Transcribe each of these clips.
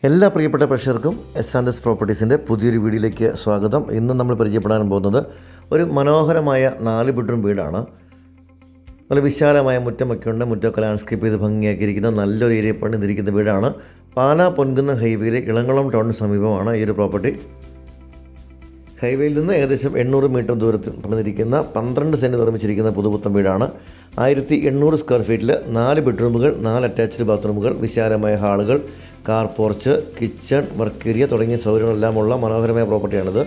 എല്ലാ പ്രിയപ്പെട്ട പ്രേക്ഷകർക്കും എസ് പ്രോപ്പർട്ടീസിൻ്റെ പുതിയൊരു വീഡിയോയിലേക്ക് സ്വാഗതം. ഇന്ന് നമ്മൾ പരിചയപ്പെടാൻ പോകുന്നത് ഒരു മനോഹരമായ 4 ബെഡ്റൂം വീടാണ്. നല്ല വിശാലമായ മുറ്റമൊക്കെ ഉണ്ട്. മുറ്റമൊക്കെ ലാൻഡ്സ്കേപ്പ് ചെയ്ത് ഭംഗിയാക്കിയിരിക്കുന്ന നല്ലൊരു ഏരിയ പണിതിരിക്കുന്ന വീടാണ്. പാലാ പൊൻകുന്നം ഹൈവേയിലെ ഇളംകുളം ടൗണിന് സമീപമാണ് ഈ ഒരു പ്രോപ്പർട്ടി. ഹൈവേയിൽ നിന്ന് ഏകദേശം 800 മീറ്റർ ദൂരത്തിൽ പണിതിരിക്കുന്ന 12 സെൻറ്റ് നിർമ്മിച്ചിരിക്കുന്ന പുതുപുത്തൻ വീടാണ്. 1800 സ്ക്വയർ ഫീറ്റിൽ 4 ബെഡ്റൂമുകൾ, 4 അറ്റാച്ച്ഡ് ബാത്റൂമുകൾ, വിശാലമായ ഹാളുകൾ, car porch, kitchen, work area തുടങ്ങിയ സൗകര്യങ്ങളെല്ലാമുള്ള മനോഹരമായ പ്രോപ്പർട്ടിയാണിത്.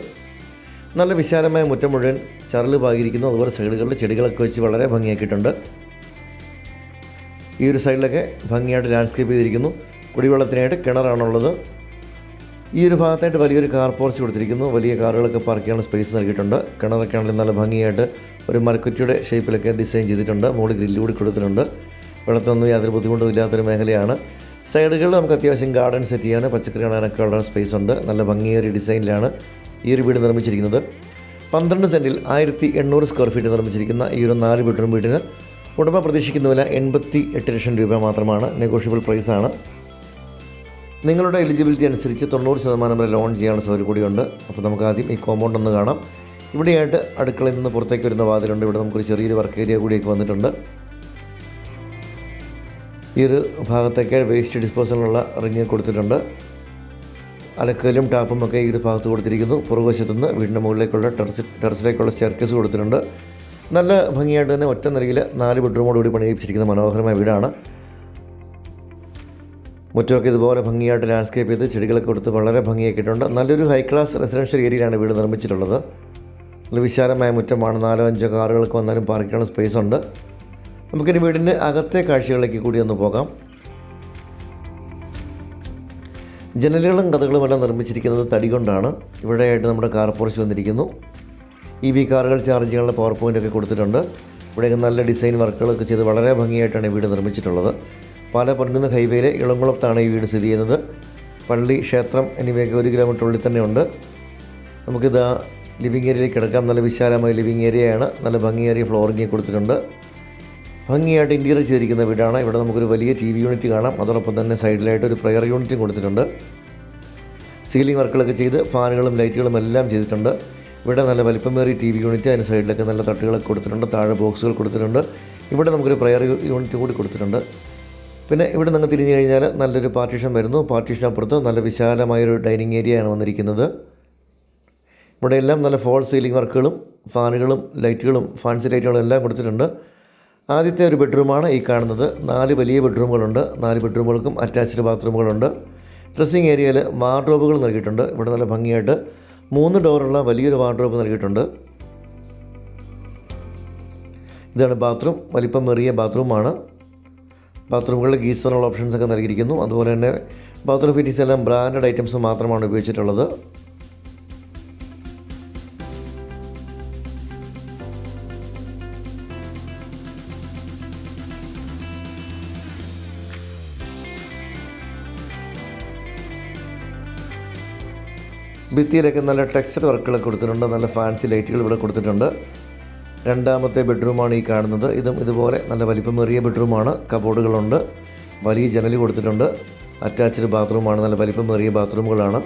നല്ല വിശാലമായ മുറ്റം മുഴുവൻ ചരല് പാകിയിരിക്കുന്നു. അതുപോലെ സൈഡുകളിൽ ചെടികളൊക്കെ വെച്ച് വളരെ ഭംഗിയാക്കിയിട്ടുണ്ട്. ഈ ഒരു സൈഡിലൊക്കെ ഭംഗിയായിട്ട് ലാൻഡ്സ്കേപ്പ് ചെയ്തിരിക്കുന്നു. കുടിവെള്ളത്തിനായിട്ട് കിണറാണുള്ളത്. ഈ ഒരു ഭാഗത്തായിട്ട് വലിയൊരു കാർ പോർച്ച് കൊടുത്തിരിക്കുന്നു. വലിയ കാറുകളൊക്കെ പാർക്ക് ചെയ്യാനുള്ള സ്പേസ് നൽകിയിട്ടുണ്ട്. കിണറൊക്കെ ആണെങ്കിൽ നല്ല ഭംഗിയായിട്ട് ഒരു മരക്കുറ്റിയുടെ ഷേപ്പിലൊക്കെ ഡിസൈൻ ചെയ്തിട്ടുണ്ട്. മുകളിൽ ഗ്രില്ല് കൂടി കൊടുത്തിട്ടുണ്ട്. വെള്ളത്തൊന്നും യാതൊരു ബുദ്ധിമുട്ടും ഇല്ലാത്തൊരു മേഖലയാണ്. സൈഡുകളിൽ നമുക്ക് അത്യാവശ്യം ഗാർഡൻ സെറ്റ് ചെയ്യാൻ, പച്ചക്കറി കാണാനൊക്കെ ഉള്ള സ്പേസ് ഉണ്ട്. നല്ല ഭംഗിയേറിയ ഡിസൈനിലാണ് ഈ ഒരു വീട് നിർമ്മിച്ചിരിക്കുന്നത്. 12 സെൻറ്റിൽ 1800 സ്ക്വയർ ഫീറ്റ് നിർമ്മിച്ചിരിക്കുന്ന ഈ ഒരു 4 ബെഡ്റൂം വീടിന് ഉടമ പ്രതീക്ഷിക്കുന്ന വില 88 ലക്ഷം രൂപ മാത്രമാണ്. നെഗോഷ്യബിൾ പ്രൈസാണ്. നിങ്ങളുടെ എലിജിബിലിറ്റി അനുസരിച്ച് 90% വരെ ലോൺ ചെയ്യാനുള്ള സൗകര്യം കൂടിയുണ്ട്. അപ്പോൾ നമുക്ക് ആദ്യം ഈ കോമ്പൗണ്ട് ഒന്ന് കാണാം. ഇവിടെയായിട്ട് അടുക്കളയിൽ നിന്ന് പുറത്തേക്ക് വരുന്ന വാതിലുണ്ട്. ഇവിടെ നമുക്കൊരു ചെറിയൊരു വർക്ക് ഏരിയ കൂടിയൊക്കെ വന്നിട്ടുണ്ട്. ഈ ഒരു ഭാഗത്തേക്ക് വേസ്റ്റ് ഡിസ്പോസലിനുള്ള റിങ് കൊടുത്തിട്ടുണ്ട്. അലക്കലും ടാപ്പും ഒക്കെ ഈ ഒരു ഭാഗത്ത് കൊടുത്തിരിക്കുന്നു. പുറകുവശത്തുനിന്ന് വീടിൻ്റെ മുകളിലേക്കുള്ള ടെറസിലേക്കുള്ള സ്റ്റെയർകേസ് കൊടുത്തിട്ടുണ്ട്. നല്ല ഭംഗിയായിട്ട് തന്നെ ഒറ്റ നിലയിൽ 4 ബെഡ്റൂമോടുകൂടി പണിയിപ്പിച്ചിരിക്കുന്ന മനോഹരമായ വീടാണ്. മുറ്റമൊക്കെ ഇതുപോലെ ഭംഗിയായിട്ട് ലാൻഡ്സ്കേപ്പ് ചെയ്ത് ചെടികളൊക്കെ കൊടുത്ത് വളരെ ഭംഗിയാക്കിയിട്ടുണ്ട്. നല്ലൊരു ഹൈ ക്ലാസ് റെസിഡൻഷ്യൽ ഏരിയയിലാണ് വീട് നിർമ്മിച്ചിട്ടുള്ളത്. നല്ല വിശാലമായ മുറ്റമാണ്. 4-5 കാറുകൾക്ക് വന്നാലും പാർക്ക് ചെയ്യാനുള്ള സ്പേസ് ഉണ്ട്. നമുക്കിനി വീടിൻ്റെ അകത്തെ കാഴ്ചകളിലേക്ക് കൂടി ഒന്ന് പോകാം. ജനലുകളും കഥകളും എല്ലാം നിർമ്മിച്ചിരിക്കുന്നത് തടി കൊണ്ടാണ്. ഇവിടെയായിട്ട് നമ്മുടെ കാർ പോർച്ച് വന്നിരിക്കുന്നു. EV കാറുകൾ ചാർജ് ചെയ്യാനുള്ള പവർ പോയിൻ്റൊക്കെ കൊടുത്തിട്ടുണ്ട്. ഇവിടെയൊക്കെ നല്ല ഡിസൈൻ വർക്കുകളൊക്കെ ചെയ്ത് വളരെ ഭംഗിയായിട്ടാണ് ഈ വീട് നിർമ്മിച്ചിട്ടുള്ളത്. പാലാ പൊൻകുന്നം ഹൈവേയിലെ ഇളംകുളത്താണ് ഈ വീട് സ്ഥിതി ചെയ്യുന്നത്. പള്ളി, ക്ഷേത്രം എന്നിവയൊക്കെ 1 കിലോമീറ്റർ ഉള്ളിൽ തന്നെയുണ്ട്. നമുക്കിത് ലിവിങ് ഏരിയയിലേക്ക് കിടക്കാം. നല്ല വിശാലമായ ലിവിങ് ഏരിയയാണ്. നല്ല ഭംഗിയേറിയ ഫ്ലോറിങ് കൊടുത്തിട്ടുണ്ട്. ഭംഗിയായിട്ട് ഇൻറ്റീരിയർ ചെയ്തിരിക്കുന്ന വീടാണ്. ഇവിടെ നമുക്കൊരു വലിയ TV യൂണിറ്റ് കാണാം. അതോടൊപ്പം തന്നെ സൈഡിലായിട്ട് ഒരു പ്രയർ യൂണിറ്റും കൊടുത്തിട്ടുണ്ട്. സീലിംഗ് വർക്കുകളൊക്കെ ചെയ്ത് ഫാനുകളും ലൈറ്റുകളും എല്ലാം ചെയ്തിട്ടുണ്ട്. ഇവിടെ നല്ല വലിപ്പമേറിയ TV യൂണിറ്റ്, അതിന് സൈഡിലൊക്കെ നല്ല തട്ടുകളൊക്കെ കൊടുത്തിട്ടുണ്ട്. താഴെ ബോക്സുകൾ കൊടുത്തിട്ടുണ്ട്. ഇവിടെ നമുക്കൊരു പ്രയർ യൂണിറ്റ് കൂടി കൊടുത്തിട്ടുണ്ട്. പിന്നെ ഇവിടെ നിങ്ങൾ തിരിഞ്ഞു കഴിഞ്ഞാൽ നല്ലൊരു പാർട്ടീഷൻ വരുന്നു. പാർട്ടീഷനപ്പുറത്ത് നല്ല വിശാലമായൊരു ഡൈനിങ് ഏരിയയാണ് വന്നിരിക്കുന്നത്. ഇവിടെയെല്ലാം നല്ല ഫോൾ സീലിംഗ് വർക്കുകളും ഫാനുകളും ലൈറ്റുകളും ഫാൻസി ലൈറ്റുകളും എല്ലാം കൊടുത്തിട്ടുണ്ട്. ആദ്യത്തെ ഒരു ബെഡ്റൂമാണ് ഈ കാണുന്നത്. 4 വലിയ ബെഡ്റൂമുകളുണ്ട്. 4 ബെഡ്റൂമുകൾക്കും അറ്റാച്ച്ഡ് ബാത്റൂമുകളുണ്ട്. ഡ്രസ്സിങ് ഏരിയയിൽ വാർഡ്രോബുകൾ നൽകിയിട്ടുണ്ട്. ഇവിടെ നല്ല ഭംഗിയായിട്ട് 3 ഡോറുള്ള വലിയൊരു വാർഡ്രോബ് നൽകിയിട്ടുണ്ട്. ഇതാണ് ബാത്റൂം. വലിപ്പമേറിയ ബാത്റൂമാണ്. ബാത്റൂമുകളിൽ ഗീസറുള്ള ഓപ്ഷൻസൊക്കെ നൽകിയിരിക്കുന്നു. അതുപോലെ തന്നെ ബാത്റൂം ഫിറ്റിങ്സ് എല്ലാം ബ്രാൻഡഡ് ഐറ്റംസ് മാത്രമാണ് ഉപയോഗിച്ചിട്ടുള്ളത്. ഭിത്തിയിലൊക്കെ നല്ല ടെക്സ്ചർ വർക്കുകളൊക്കെ കൊടുത്തിട്ടുണ്ട്. നല്ല ഫാൻസി ലൈറ്റുകൾ ഇവിടെ കൊടുത്തിട്ടുണ്ട്. രണ്ടാമത്തെ ബെഡ്റൂമാണ് ഈ കാണുന്നത്. ഇതും ഇതുപോലെ നല്ല വലിപ്പമേറിയ ബെഡ്റൂമാണ്. കബോർഡുകളുണ്ട്. വലിയ ജനൽ കൊടുത്തിട്ടുണ്ട്. അറ്റാച്ച്ഡ് ബാത്റൂമാണ്. നല്ല വലിപ്പമേറിയ ബാത്റൂമുകളാണ്.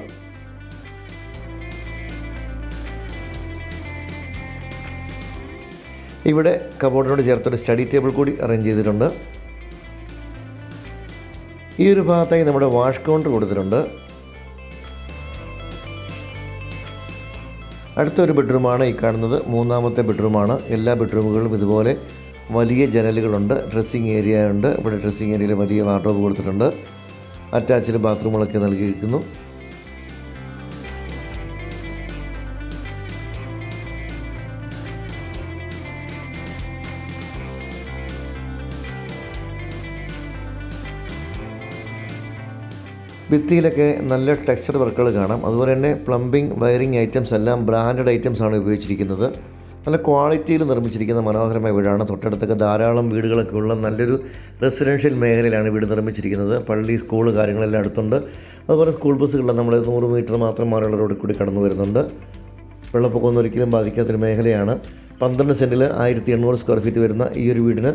ഇവിടെ കബോർഡിനോട് ചേർത്തൊരു സ്റ്റഡി ടേബിൾ കൂടി അറേഞ്ച് ചെയ്തിട്ടുണ്ട്. ഈ ഒരു ഭാഗത്തായി നമ്മുടെ വാഷ് കൗണ്ടർ കൊടുത്തിട്ടുണ്ട്. അടുത്തൊരു ബെഡ്റൂമാണ് ഈ കാണുന്നത്. 3ാമത്തെ ബെഡ്റൂമാണ്. എല്ലാ ബെഡ്റൂമുകളിലും ഇതുപോലെ വലിയ ജനലുകളുണ്ട്. ഡ്രസ്സിങ് ഏരിയ ഉണ്ട്. ഇവിടെ ഡ്രസ്സിങ് ഏരിയയിൽ വലിയ വാർഡ്രോബ് കൊടുത്തിട്ടുണ്ട്. അറ്റാച്ച്ഡ് ബാത്റൂമുകളൊക്കെ നൽകിയിരിക്കുന്നു. ഭിത്തിയിലൊക്കെ നല്ല ടെക്സ്ചർ വർക്കുകൾ കാണാം. അതുപോലെ തന്നെ പ്ലംബിംഗ്, വയറിംഗ് ഐറ്റംസ് എല്ലാം ബ്രാൻഡഡ് ഐറ്റംസാണ് ഉപയോഗിച്ചിരിക്കുന്നത്. നല്ല ക്വാളിറ്റിയിൽ നിർമ്മിച്ചിരിക്കുന്ന മനോഹരമായ വീടാണ്. തൊട്ടടുത്തൊക്കെ ധാരാളം വീടുകളൊക്കെ ഉള്ള നല്ലൊരു റെസിഡൻഷ്യൽ മേഖലയിലാണ് വീട് നിർമ്മിച്ചിരിക്കുന്നത്. പള്ളി, സ്കൂൾ കാര്യങ്ങളെല്ലാം അടുത്തുണ്ട്. അതുപോലെ സ്കൂൾ ബസ്സുകളെല്ലാം നമ്മൾ 100 മീറ്റർ മാത്രം മാറിയുള്ള റോഡിൽ കൂടി കടന്നു വരുന്നുണ്ട്. വെള്ളപ്പൊക്കമൊന്നും ഒരിക്കലും ബാധിക്കാത്തൊരു മേഖലയാണ്. 12 സെൻറ്റിൽ 1800 സ്ക്വയർ ഫീറ്റ് വരുന്ന ഈ ഒരു വീടിന്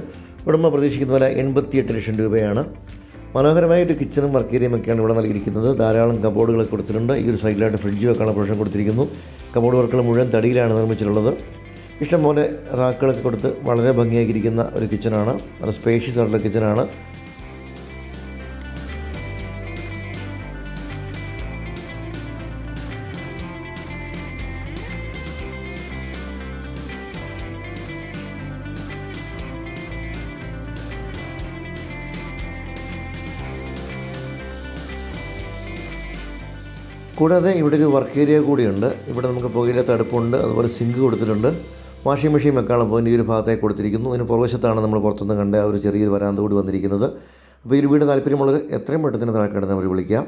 ഉടമ പ്രതീക്ഷിക്കുന്ന വില 88 ലക്ഷം രൂപയാണ്. മനോഹരമായ ഒരു കിച്ചണും വർക്ക് ഏരിയയുമൊക്കെയാണ് ഇവിടെ നൽകിയിരിക്കുന്നത്. ധാരാളം കബോർഡുകളൊക്കെ കൊടുത്തിട്ടുണ്ട്. ഈ ഒരു സൈഡിലായിട്ട് ഫ്രിഡ്ജ് വെക്കാനുള്ള പ്രൊവിഷൻ കൊടുത്തിരിക്കുന്നു. കബോർഡ് വർക്കുകൾ മുഴുവൻ തടിയിലാണ് നിർമ്മിച്ചിട്ടുള്ളത്. ഇഷ്ടംപോലെ റാക്കുകളൊക്കെ കൊടുത്ത് വളരെ ഭംഗിയാക്കിയിരിക്കുന്ന ഒരു കിച്ചണാണ്. നല്ല സ്പേഷ്യസ് ആയിട്ടുള്ള കിച്ചണാണ്. കൂടാതെ ഇവിടെ ഒരു വർക്ക് ഏരിയ കൂടിയുണ്ട്. ഇവിടെ നമുക്ക് പുകയില്ലാത്ത അടുപ്പുണ്ട്, അതുപോലെ സിങ്ക് കൊടുത്തിട്ടുണ്ട്. വാഷിംഗ് മെഷീൻ വെക്കാനുള്ള പോയിൻ്റ് ഈ ഒരു ഭാഗത്തേക്ക് കൊടുത്തിരിക്കുന്നു. അതിന് പുറവശത്താണ് നമ്മൾ പുറത്തുനിന്ന് കണ്ട ഒരു ചെറിയൊരു വരാന്ത കൂടി വന്നിരിക്കുന്നത്. അപ്പോൾ ഈ ഒരു വീട് താല്പര്യമുള്ളവർ എത്രയും പെട്ടെന്ന് താഴെ കിടന്ന് അവർ വിളിക്കാം.